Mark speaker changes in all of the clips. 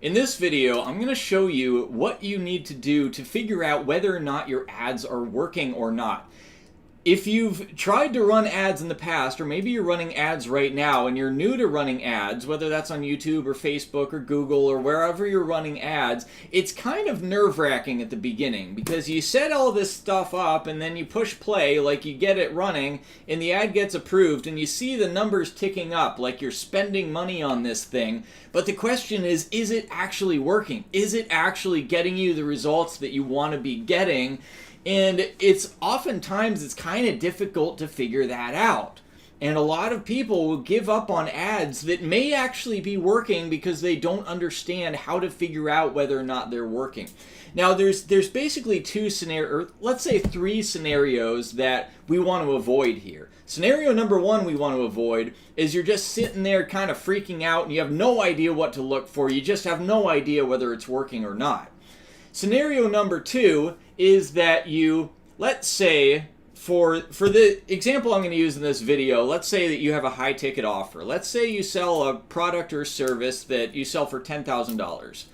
Speaker 1: In this video, I'm going to show you what you need to do to figure out whether or not your ads are working or not. If you've tried to run ads in the past, or maybe you're running ads right now and you're new to running ads, whether that's on YouTube or Facebook or Google or wherever you're running ads, it's kind of nerve-wracking at the beginning because you set all this stuff up and then you push play, like you get it running, and the ad gets approved and you see the numbers ticking up like you're spending money on this thing. But the question is it actually working? Is it actually getting you the results that you want to be getting? And it's kind of difficult to figure that out. And a lot of people will give up on ads that may actually be working because they don't understand how to figure out whether or not they're working. Now, there's basically let's say three scenarios that we want to avoid here. Scenario number one we want to avoid is you're just sitting there kind of freaking out and you have no idea what to look for. You just have no idea whether it's working or not. Scenario number two is that let's say, for the example I'm going to use in this video, let's say that you have a high ticket offer. Let's say you sell a product or service that you sell for $10,000.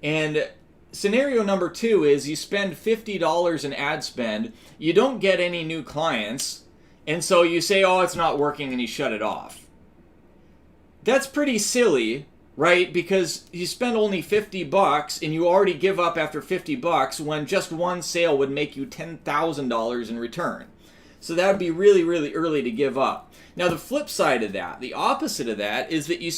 Speaker 1: And scenario number two is you spend $50 in ad spend, you don't get any new clients, and so you say, oh, it's not working, and you shut it off. That's pretty silly, right? Because you spend only $50 and you already give up after $50 when just one sale would make you $10,000 in return. So that would be really, really early to give up. Now the flip side of that, the opposite of that, is that you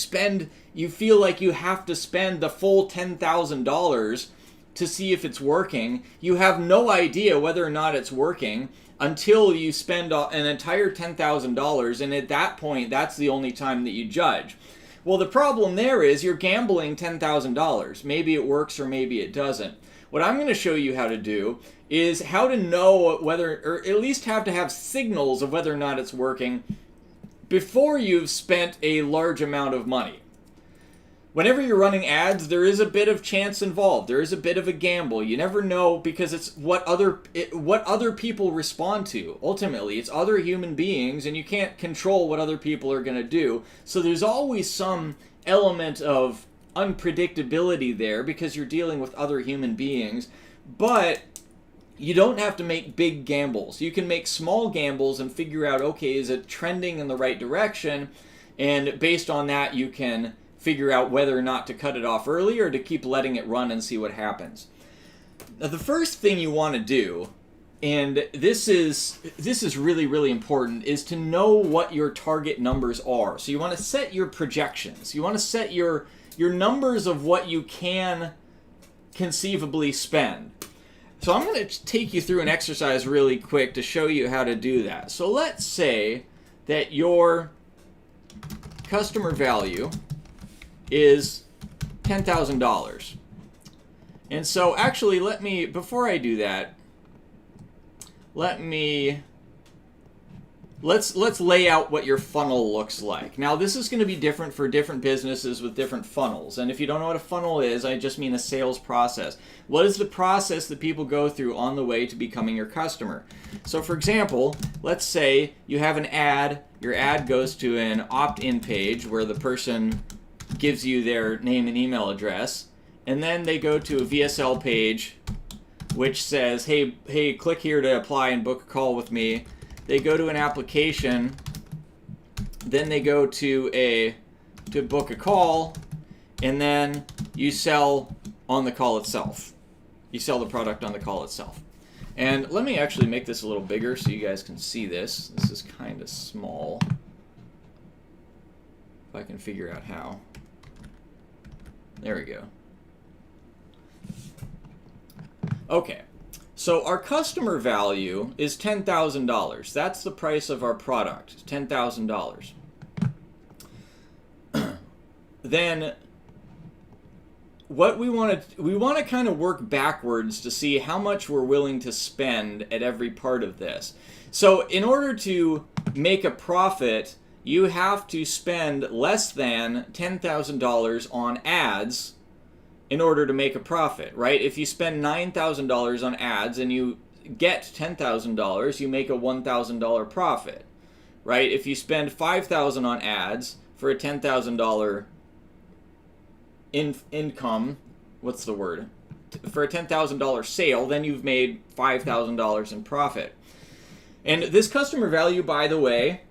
Speaker 1: feel like you have to spend the full $10,000 to see if it's working. You have no idea whether or not it's working until you spend an entire $10,000, and at that point, that's the only time that you judge. Well, the problem there is you're gambling $10,000. Maybe it works or maybe it doesn't. What I'm going to show you how to do is how to know whether, or at least have to have signals of whether or not it's working before you've spent a large amount of money. Whenever you're running ads, there is a bit of chance involved. There is a bit of a gamble. You never know because it's what other people respond to. Ultimately, it's other human beings, and you can't control what other people are going to do. So there's always some element of unpredictability there because you're dealing with other human beings. But you don't have to make big gambles. You can make small gambles and figure out, okay, is it trending in the right direction? And based on that, you can figure out whether or not to cut it off early or to keep letting it run and see what happens. Now, the first thing you want to do, and this is really, really important, is to know what your target numbers are. So you want to set your projections. You want to set your numbers of what you can conceivably spend. So I'm going to take you through an exercise really quick to show you how to do that. So let's say that your customer value is $10,000. And so actually before I do that, let's lay out what your funnel looks like. Now this is going to be different for different businesses with different funnels. And if you don't know what a funnel is, I just mean a sales process. What is the process that people go through on the way to becoming your customer? So for example, let's say you have an ad, your ad goes to an opt-in page where the person gives you their name and email address, and then they go to a VSL page which says, hey, click here to apply and book a call with me. They go to an application, then they go to book a call, and then you sell on the call itself. You sell the product on the call itself. And let me actually make this a little bigger so you guys can see this. This is kind of small. If I can figure out how. There we go. Okay, so our customer value is $10,000. That's the price of our product, $10,000. Then what we want to kind of work backwards to see how much we're willing to spend at every part of this. So in order to make a profit, you have to spend less than $10,000 on ads in order to make a profit, right? If you spend $9,000 on ads and you get $10,000, you make a $1,000 profit, right? If you spend $5,000 on ads for a $10,000 income, what's the word? For a $10,000 sale, then you've made $5,000 in profit. And this customer value, by the way,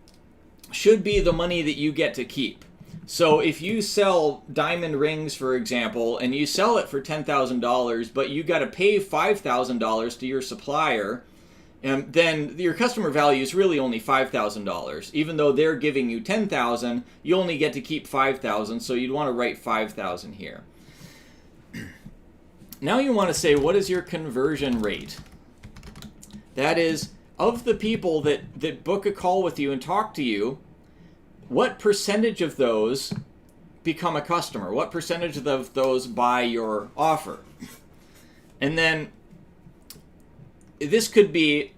Speaker 1: should be the money that you get to keep. So if you sell diamond rings, for example, and you sell it for $10,000, but you got to pay $5,000 to your supplier, then your customer value is really only $5,000. Even though they're giving you $10,000, you only get to keep $5,000, so you'd want to write $5,000 here. Now you want to say, what is your conversion rate? That is, of the people that book a call with you and talk to you, what percentage of those become a customer? What percentage of those buy your offer? And then this could be,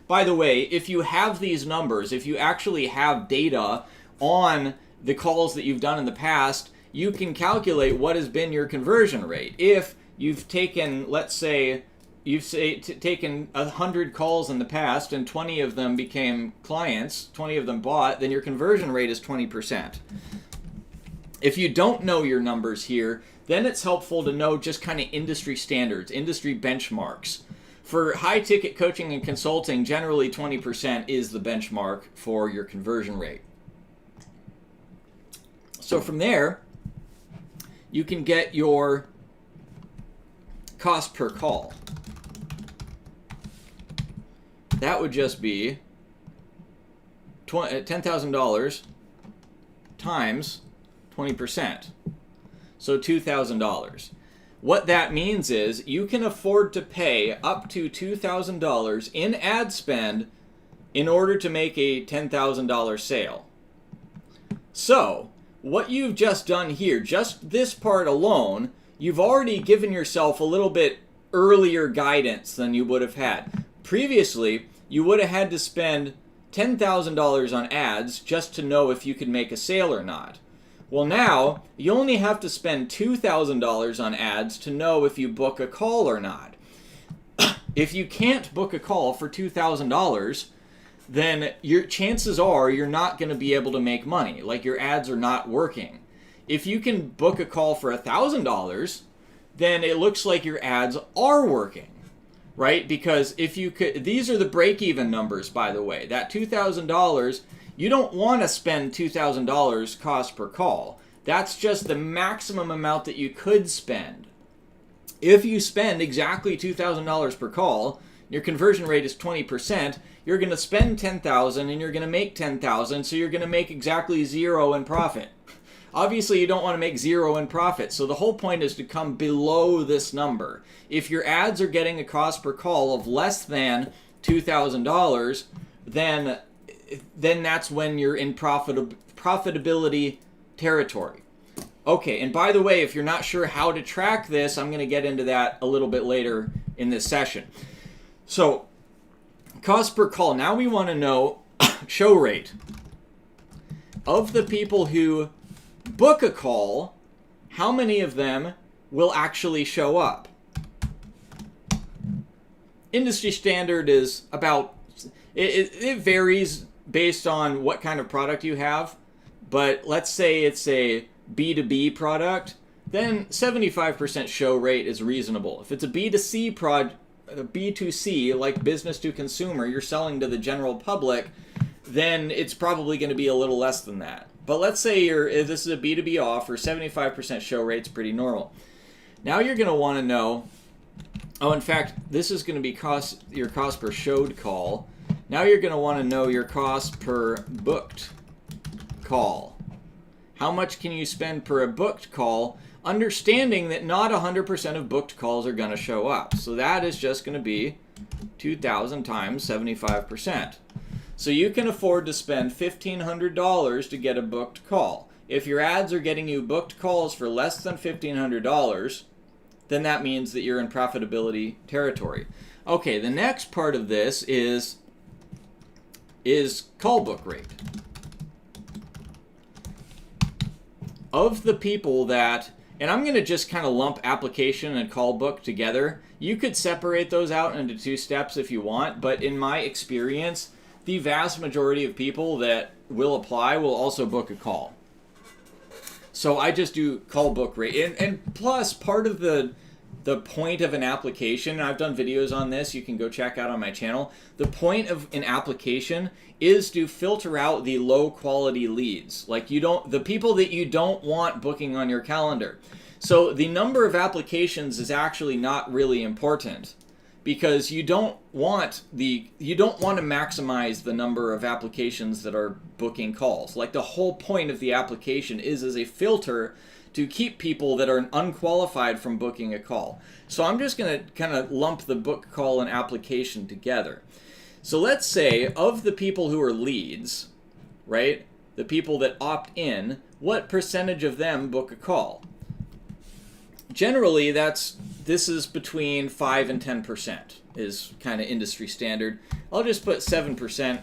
Speaker 1: by the way, if you have these numbers, if you actually have data on the calls that you've done in the past, you can calculate what has been your conversion rate. If you've taken, let's say, taken 100 calls in the past and 20 of them became clients, 20 of them bought, then your conversion rate is 20%. If you don't know your numbers here, then it's helpful to know just kind of industry standards, industry benchmarks. For high-ticket coaching and consulting, generally 20% is the benchmark for your conversion rate. So from there, you can get your cost per call. That would just be $10,000 times 20%. So $2,000. What that means is you can afford to pay up to $2,000 in ad spend in order to make a $10,000 sale. So what you've just done here, just this part alone, you've already given yourself a little bit earlier guidance than you would have had. Previously, you would have had to spend $10,000 on ads just to know if you could make a sale or not. Well, now, you only have to spend $2,000 on ads to know if you book a call or not. If you can't book a call for $2,000, then your chances are you're not going to be able to make money, like your ads are not working. If you can book a call for $1,000, then it looks like your ads are working. Right? Because if you could, these are the break-even numbers, by the way. That $2,000, you don't want to spend $2,000 cost per call. That's just the maximum amount that you could spend. If you spend exactly $2,000 per call, your conversion rate is 20%, you're going to spend $10,000 and you're going to make $10,000, so you're going to make exactly zero in profit. Obviously, you don't want to make zero in profit, so the whole point is to come below this number. If your ads are getting a cost per call of less than $2,000, then that's when you're in profitability territory. Okay, and by the way, if you're not sure how to track this, I'm going to get into that a little bit later in this session. So, cost per call. Now we want to know show rate. Of the people who book a call, how many of them will actually show up? Industry standard is about, it varies based on what kind of product you have, but let's say it's a B2B product, then 75% show rate is reasonable. If it's a B2C B2C, like business to consumer, you're selling to the general public, then it's probably going to be a little less than that. But let's say this is a B2B offer, 75% show rate's pretty normal. Now you're going to want to know, in fact, this is going to be your cost per showed call. Now you're going to want to know your cost per booked call. How much can you spend per a booked call, understanding that not 100% of booked calls are going to show up. So that is just going to be 2,000 times 75%. So you can afford to spend $1,500 to get a booked call. If your ads are getting you booked calls for less than $1,500, then that means that you're in profitability territory. Okay, the next part of this is call book rate. Of the people that, and I'm going to just kind of lump application and call book together. You could separate those out into two steps if you want, but in my experience, the vast majority of people that will apply will also book a call. So I just do call book rate. And plus, part of the point of an application, and I've done videos on this, you can go check out on my channel. The point of an application is to filter out the low quality leads. Like the people that you don't want booking on your calendar. So the number of applications is actually not really important, because you don't want to maximize the number of applications that are booking calls. Like, the whole point of the application is as a filter to keep people that are unqualified from booking a call. So I'm just going to kind of lump the book, call, and application together. So let's say of the people who are leads, right, the people that opt in, what percentage of them book a call? Generally, this is between 5 and 10% is kind of industry standard. I'll just put 7%,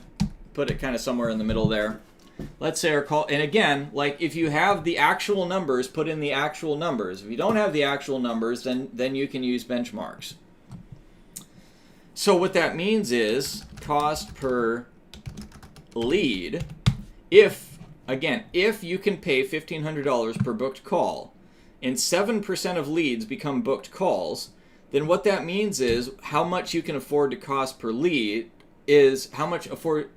Speaker 1: put it kind of somewhere in the middle there. Let's say our call, and again, like, if you have the actual numbers, put in the actual numbers. If you don't have the actual numbers, then you can use benchmarks. So what that means is cost per lead. If you can pay $1,500 per booked call, and 7% of leads become booked calls, then what that means is how much you can afford to cost per lead is how much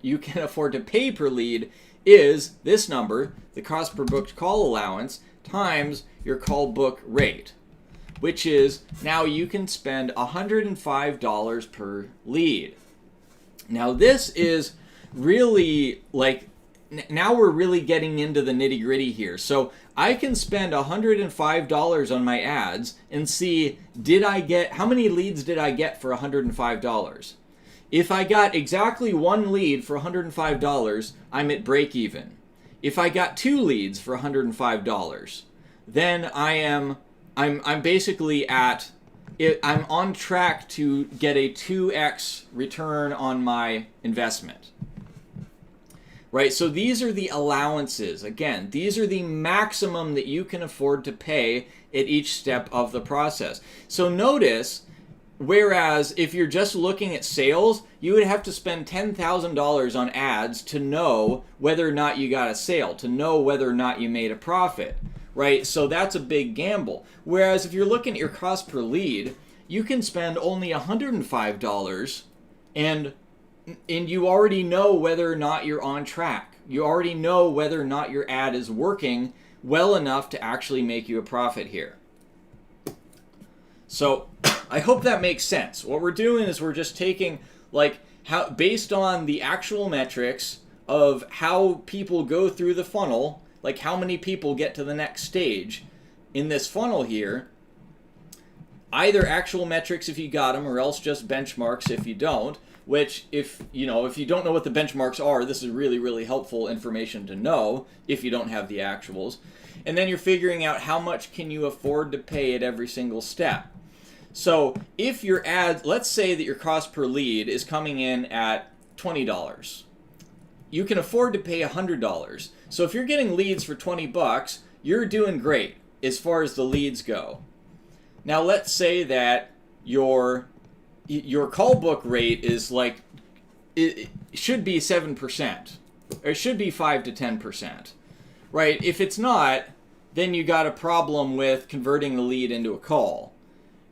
Speaker 1: you can afford to pay per lead is this number, the cost per booked call allowance, times your call book rate, which is now you can spend $105 per lead. Now this is really like, now we're really getting into the nitty gritty here. So I can spend $105 on my ads and see, how many leads did I get for $105? If I got exactly one lead for $105, I'm at break even. If I got 2 leads for $105, then I'm basically I'm on track to get a 2x return on my investment. Right, so these are the allowances. Again, these are the maximum that you can afford to pay at each step of the process. So notice, whereas if you're just looking at sales, you would have to spend $10,000 on ads to know whether or not you got a sale, to know whether or not you made a profit, right? So that's a big gamble. Whereas if you're looking at your cost per lead, you can spend only $105 and you already know whether or not you're on track. You already know whether or not your ad is working well enough to actually make you a profit here. So I hope that makes sense. What we're doing is we're just taking, like, how, based on the actual metrics of how people go through the funnel, like how many people get to the next stage in this funnel here, either actual metrics if you got them, or else just benchmarks if you don't. Which, if you don't know what the benchmarks are, this is really, really helpful information to know if you don't have the actuals. And then you're figuring out how much can you afford to pay at every single step. So if your ad, let's say that your cost per lead is coming in at $20. You can afford to pay $100. So if you're getting leads for $20, you're doing great as far as the leads go. Now let's say that your call book rate is like, it should be 7%, or it should be 5 to 10%, right? If it's not, then you got a problem with converting the lead into a call.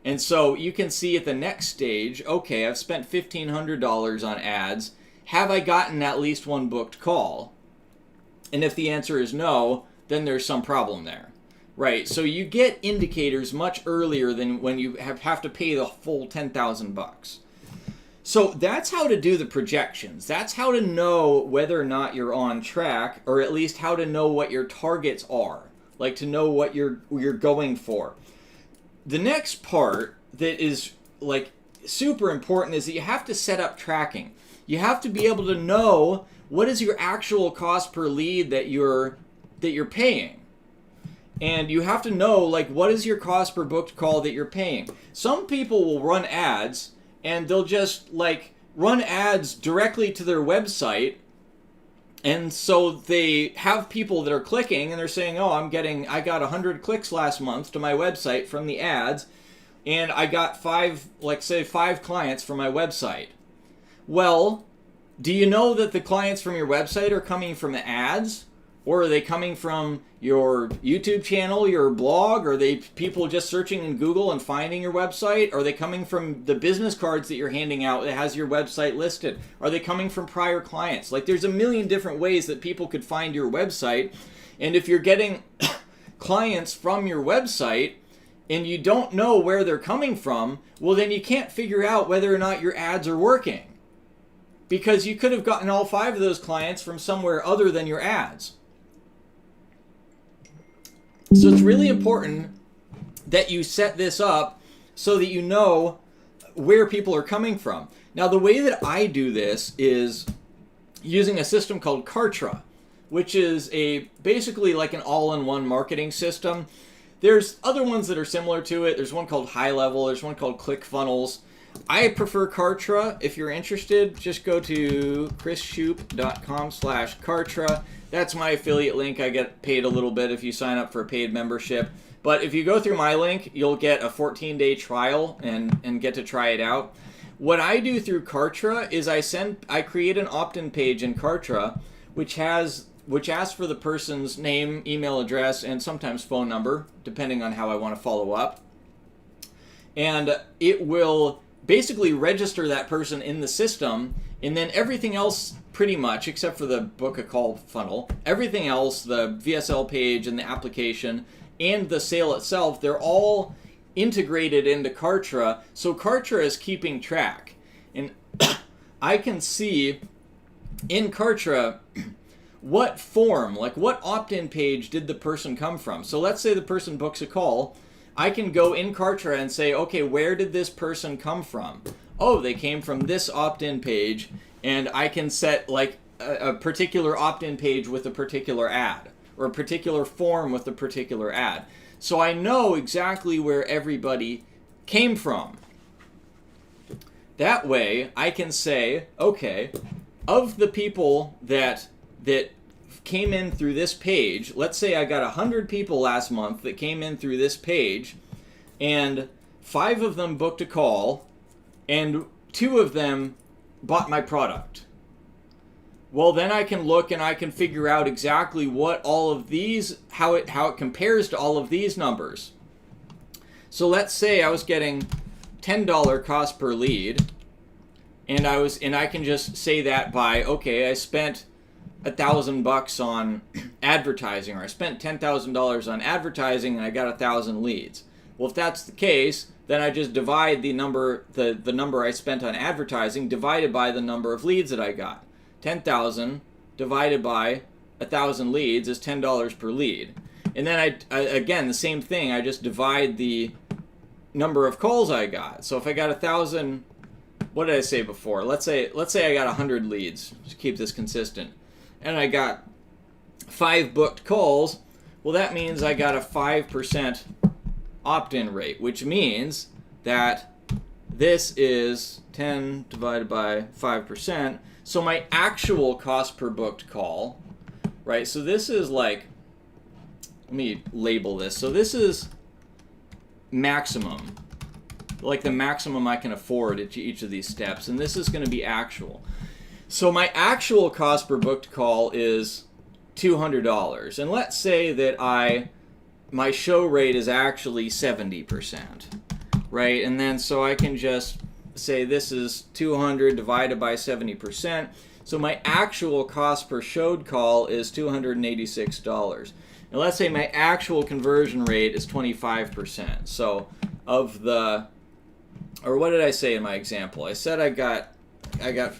Speaker 1: And so you can see at the next stage, okay, I've spent $1,500 on ads. Have I gotten at least one booked call? And if the answer is no, then there's some problem there. Right, so you get indicators much earlier than when you have to pay the full $10,000. So that's how to do the projections. That's how to know whether or not you're on track, or at least how to know what your targets are, like to know what you're going for. The next part that is like super important is that you have to set up tracking. You have to be able to know what is your actual cost per lead that you're paying. And you have to know, like, what is your cost per booked call that you're paying. Some people will run ads, and they'll just, like, run ads directly to their website. And so they have people that are clicking, and they're saying, oh, I got 100 clicks last month to my website from the ads, and I got 5 clients from my website. Well, do you know that the clients from your website are coming from the ads? Or are they coming from your YouTube channel, your blog? Are they people just searching in Google and finding your website? Are they coming from the business cards that you're handing out that has your website listed? Are they coming from prior clients? Like, there's a million different ways that people could find your website. And if you're getting clients from your website and you don't know where they're coming from, well, then you can't figure out whether or not your ads are working. Because you could have gotten all 5 of those clients from somewhere other than your ads. So it's really important that you set this up so that you know where people are coming from. Now, the way that I do this is using a system called Kartra, which is basically like an all-in-one marketing system. There's other ones that are similar to it. There's one called High Level. There's one called ClickFunnels. I prefer Kartra. If you're interested, just go to chrisshoup.com/Kartra. That's my affiliate link. I get paid a little bit if you sign up for a paid membership. But if you go through my link, you'll get a 14-day trial and get to try it out. What I do through Kartra is I create an opt-in page in Kartra, which asks for the person's name, email address, and sometimes phone number, depending on how I want to follow up. And it will basically register that person in the system, and then everything else, pretty much, except for the book a call funnel, everything else, the VSL page and the application and the sale itself, they're all integrated into Kartra. So Kartra is keeping track. And I can see in Kartra what form, like what opt-in page did the person come from. So let's say the person books a call. I can go in Kartra and say, okay, where did this person come from? Oh, they came from this opt-in page, and I can set like a particular opt-in page with a particular ad, or a particular form with a particular ad. So I know exactly where everybody came from. That way, I can say, okay, of the people that came in through this page, let's say I got 100 people last month that came in through this page, and 5 of them booked a call, and 2 of them bought my product. Well, then I can look and I can figure out exactly what all of these, how it compares to all of these numbers. So let's say I was getting $10 cost per lead, and I can just say that by, okay, I spent $1,000 on advertising, or I spent $10,000 on advertising and I got 1,000 leads. Well, if that's the case, then I just divide the number I spent on advertising divided by the number of leads that I got. 10,000 divided by 1,000 leads is $10 per lead. And then I again, the same thing, I just divide the number of calls I got. So if I got 1,000, what did I say before? Let's say I got 100 leads, to keep this consistent, and I got 5 booked calls. Well, that means I got a 5% opt-in rate, which means that this is 10 divided by 5%. So my actual cost per booked call, right? So this is like, let me label this. So this is maximum, like the maximum I can afford at each of these steps. And this is going to be actual. So my actual cost per booked call is $200. And let's say that my show rate is actually 70%, right? And then so I can just say this is 200 divided by 70%. So my actual cost per showed call is $286. And let's say my actual conversion rate is 25%. So of the, or what did I say in my example? I said I got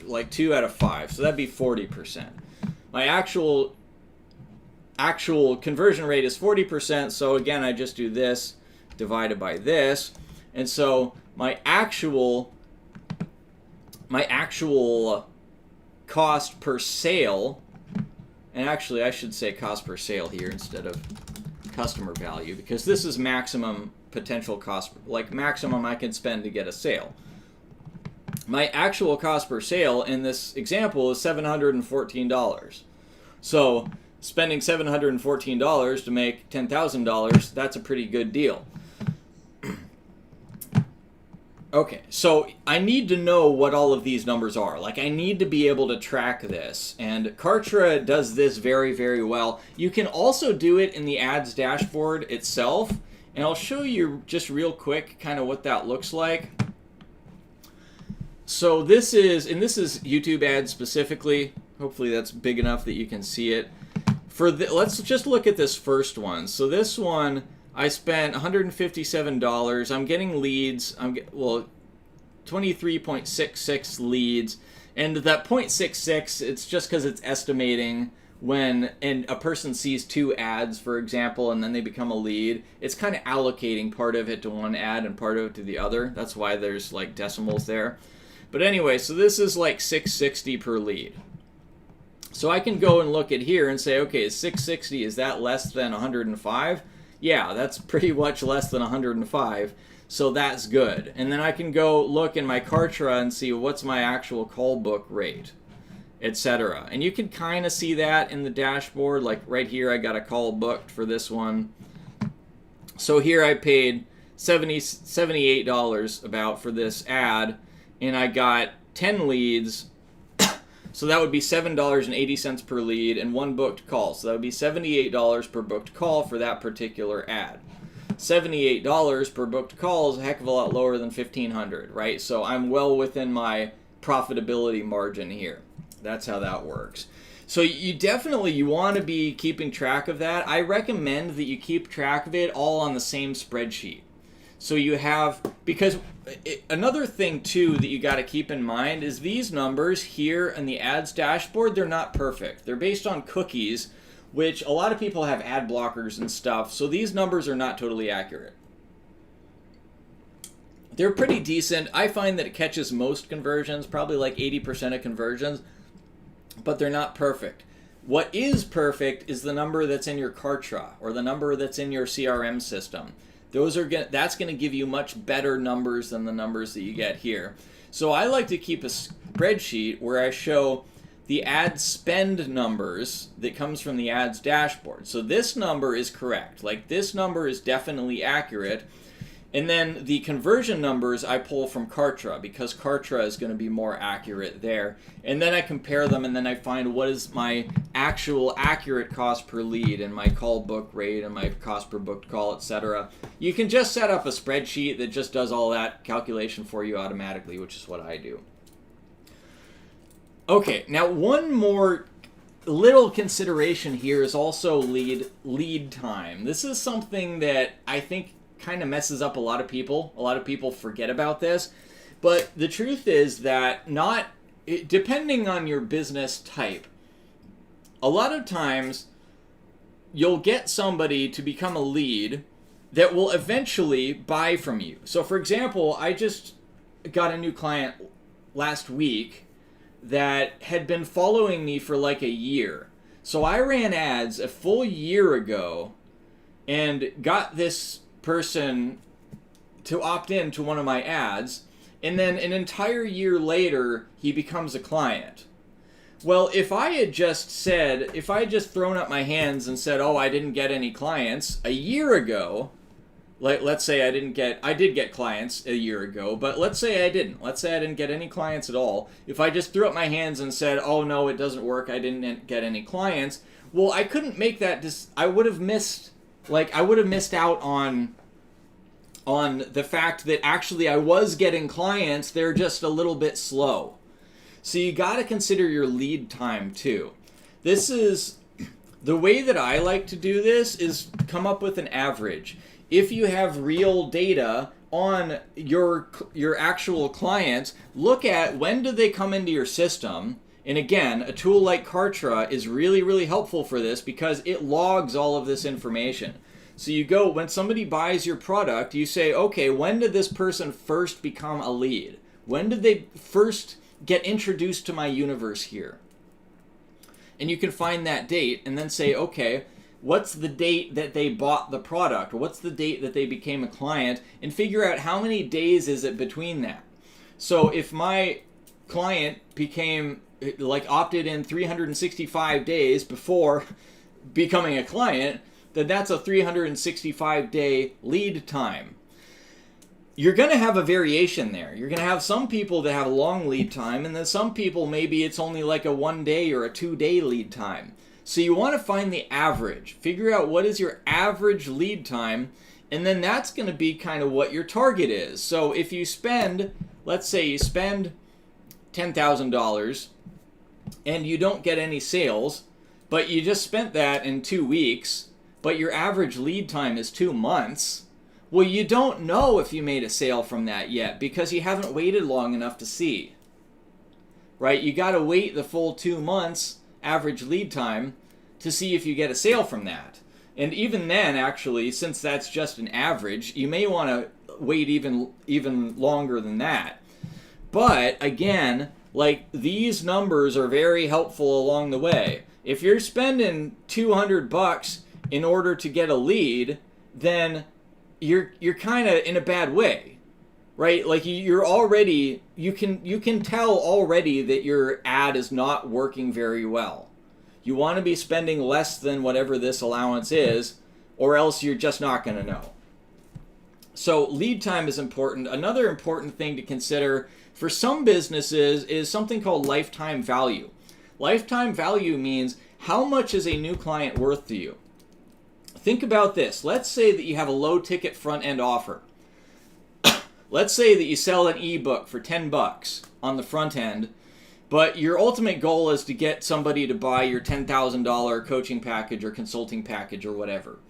Speaker 1: like 2 out of 5. So that'd be 40%. My actual conversion rate is 40%. So again, I just do this divided by this. And so my actual cost per sale, and actually I should say cost per sale here instead of customer value, because this is maximum potential cost, like maximum I can spend to get a sale. My actual cost per sale in this example is $714. So spending $714 to make $10,000, that's a pretty good deal. Okay, so I need to know what all of these numbers are. Like, I need to be able to track this. And Kartra does this very, very well. You can also do it in the ads dashboard itself. And I'll show you just real quick kind of what that looks like. So this is YouTube ads specifically. Hopefully that's big enough that you can see it. Let's just look at this first one. So this one, I spent $157. I'm getting leads. 23.66 leads. And that 0.66, it's just because it's estimating when a person sees 2 ads, for example, and then they become a lead. It's kind of allocating part of it to one ad and part of it to the other. That's why there's like decimals there. But anyway, so this is like 660 per lead. So I can go and look at here and say, okay, is 660, is that less than 105? Yeah, that's pretty much less than 105, so that's good. And then I can go look in my Kartra and see what's my actual call book rate, etc. And you can kind of see that in the dashboard. Like right here, I got a call booked for this one. So here I paid $78 about for this ad, and I got 10 leads. So that would be $7.80 per lead and 1 booked call. So that would be $78 per booked call for that particular ad. $78 per booked call is a heck of a lot lower than $1,500, right? So I'm well within my profitability margin here. That's how that works. So you want to be keeping track of that. I recommend that you keep track of it all on the same spreadsheet. So you have, because another thing too that you got to keep in mind is these numbers here in the ads dashboard, they're not perfect. They're based on cookies, which a lot of people have ad blockers and stuff. So these numbers are not totally accurate. They're pretty decent. I find that it catches most conversions, probably like 80% of conversions, but they're not perfect. What is perfect is the number that's in your Kartra or the number that's in your CRM system. That's going to give you much better numbers than the numbers that you get here. So I like to keep a spreadsheet where I show the ad spend numbers that comes from the ads dashboard. So this number is correct. Like this number is definitely accurate. And then the conversion numbers I pull from Kartra because Kartra is going to be more accurate there. And then I compare them and then I find what is my actual accurate cost per lead and my call book rate and my cost per booked call, etc. You can just set up a spreadsheet that just does all that calculation for you automatically, which is what I do. Okay, now one more little consideration here is also lead time. This is something that I think kind of messes up a lot of people. A lot of people forget about this. But the truth is that depending on your business type, a lot of times you'll get somebody to become a lead that will eventually buy from you. So for example, I just got a new client last week that had been following me for like a year. So I ran ads a full year ago and got this person to opt in to one of my ads, and then an entire year later he becomes a client. Well, if I had just thrown up my hands and said, oh, I didn't get any clients a year ago, let's say I did get clients a year ago, but let's say I didn't. Let's say I didn't get any clients at all. If I just threw up my hands and said, oh no, it doesn't work, I didn't get any clients, well, I couldn't make that, I would have missed out on the fact that actually I was getting clients, they're just a little bit slow. So you got to consider your lead time too. This is the way that I like to do this is come up with an average. If you have real data on your actual clients, look at when do they come into your system. And again, a tool like Kartra is really, really helpful for this because it logs all of this information. So you go, when somebody buys your product, you say, okay, when did this person first become a lead? When did they first get introduced to my universe here? And you can find that date and then say, okay, what's the date that they bought the product? Or what's the date that they became a client? And figure out how many days is it between that. So if my client opted in 365 days before becoming a client, then that's a 365 day lead time. you're going to have a variation there. You're going to have some people that have a long lead time, and then some people maybe it's only like a 1 day or a 2 day lead time. So you want to find the average. Figure out what is your average lead time, and then that's going to be kind of what your target is. So if you spend, let's say you spend $10,000 and you don't get any sales, but you just spent that in 2 weeks, but your average lead time is 2 months, well, you don't know if you made a sale from that yet because you haven't waited long enough to see. Right? You got to wait the full 2 months average lead time to see if you get a sale from that. And even then, actually, since that's just an average, you may want to wait even longer than that. But again, like, these numbers are very helpful along the way. If you're spending $200 in order to get a lead, then you're kind of in a bad way, right? Like, you're already, you can tell already that your ad is not working very well. You want to be spending less than whatever this allowance is, or else you're just not going to know. So lead time is important. Another important thing to consider for some businesses is something called lifetime value. Lifetime value means how much is a new client worth to you? Think about this. Let's say that you have a low ticket front end offer. Let's say that you sell an ebook for $10 on the front end, but your ultimate goal is to get somebody to buy your $10,000 coaching package or consulting package or whatever.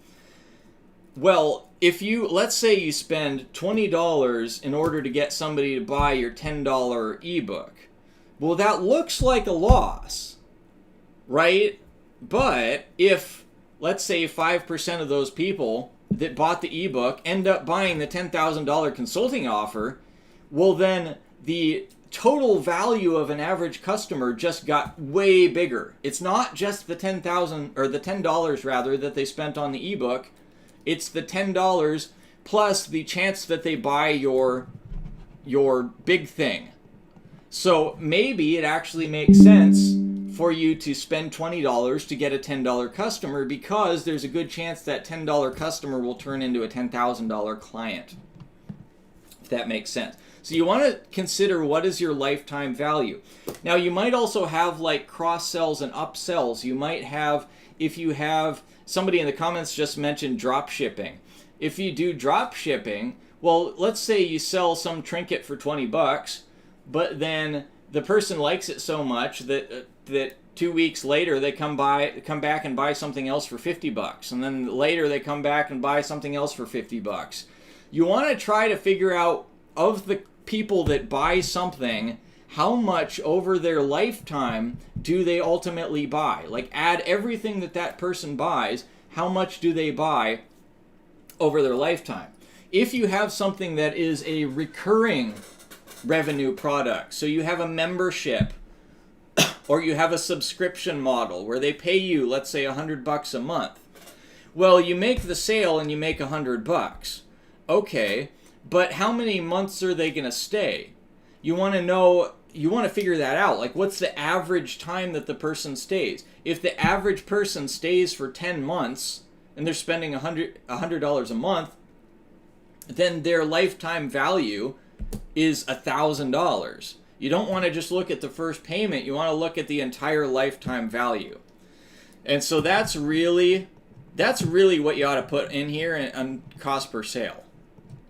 Speaker 1: Well, let's say you spend $20 in order to get somebody to buy your $10 ebook. Well, that looks like a loss, right? But if, let's say, 5% of those people that bought the ebook end up buying the $10,000 consulting offer, well, then the total value of an average customer just got way bigger. It's not just the $10,000 or the $10 rather that they spent on the ebook. It's the $10 plus the chance that they buy your big thing. So maybe it actually makes sense for you to spend $20 to get a $10 customer because there's a good chance that $10 customer will turn into a $10,000 client. If that makes sense. So you want to consider what is your lifetime value. Now you might also have like cross-sells and upsells. You might have, if you have, somebody in the comments just mentioned drop shipping. If you do drop shipping, well, let's say you sell some trinket for $20, but then the person likes it so much that 2 weeks later they come back and buy something else for $50, and then later they come back and buy something else for $50. You want to try to figure out, of the people that buy something, how much over their lifetime do they ultimately buy? Like, add everything that person buys, how much do they buy over their lifetime? If you have something that is a recurring revenue product, so you have a membership or you have a subscription model where they pay you, let's say, $100 a month. Well, you make the sale and you make $100. Okay, but how many months are they going to stay? You want to know, you want to figure that out. Like, what's the average time that the person stays? If the average person stays for 10 months and they're spending $100 a month, then their lifetime value is $1,000. You don't want to just look at the first payment. You want to look at the entire lifetime value. And so that's really what you ought to put in here on cost per sale,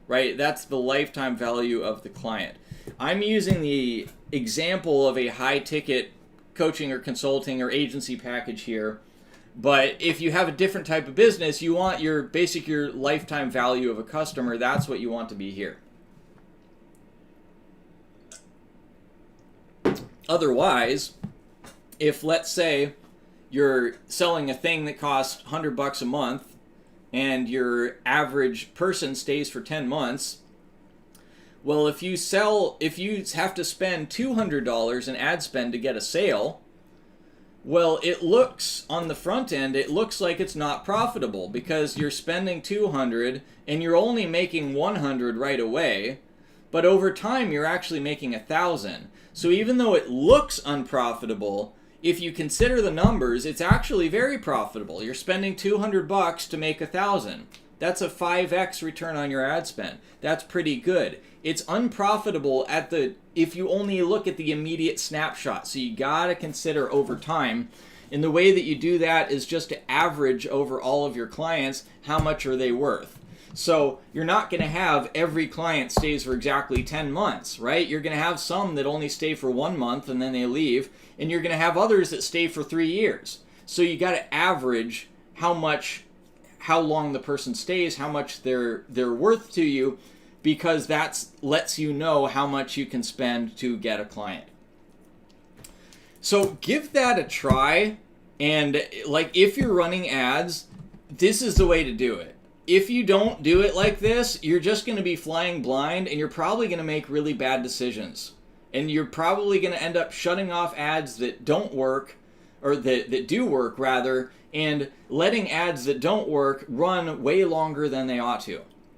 Speaker 1: right? That's the lifetime value of the client. I'm using the example of a high ticket coaching or consulting or agency package here. But if you have a different type of business, you want your lifetime value of a customer. That's what you want to be here. Otherwise, if, let's say, you're selling a thing that costs $100 a month and your average person stays for 10 months, well, if you have to spend $200 in ad spend to get a sale, well, it looks, on the front end, it looks like it's not profitable because you're spending $200 and you're only making $100 right away, but over time you're actually making $1,000. So even though it looks unprofitable, if you consider the numbers, it's actually very profitable. You're spending $200 to make $1,000. That's a 5x return on your ad spend. That's pretty good. It's unprofitable if you only look at the immediate snapshot. So you got to consider over time. And the way that you do that is just to average over all of your clients, how much are they worth? So you're not going to have every client stays for exactly 10 months, right? You're going to have some that only stay for 1 month and then they leave, and you're going to have others that stay for 3 years. So you got to average how long the person stays, how much they're worth to you, because that lets you know how much you can spend to get a client. So give that a try, and like if you're running ads, this is the way to do it. If you don't do it like this, you're just going to be flying blind, and you're probably going to make really bad decisions. And you're probably going to end up shutting off ads that don't work, or that do work rather, and letting ads that don't work run way longer than they ought to.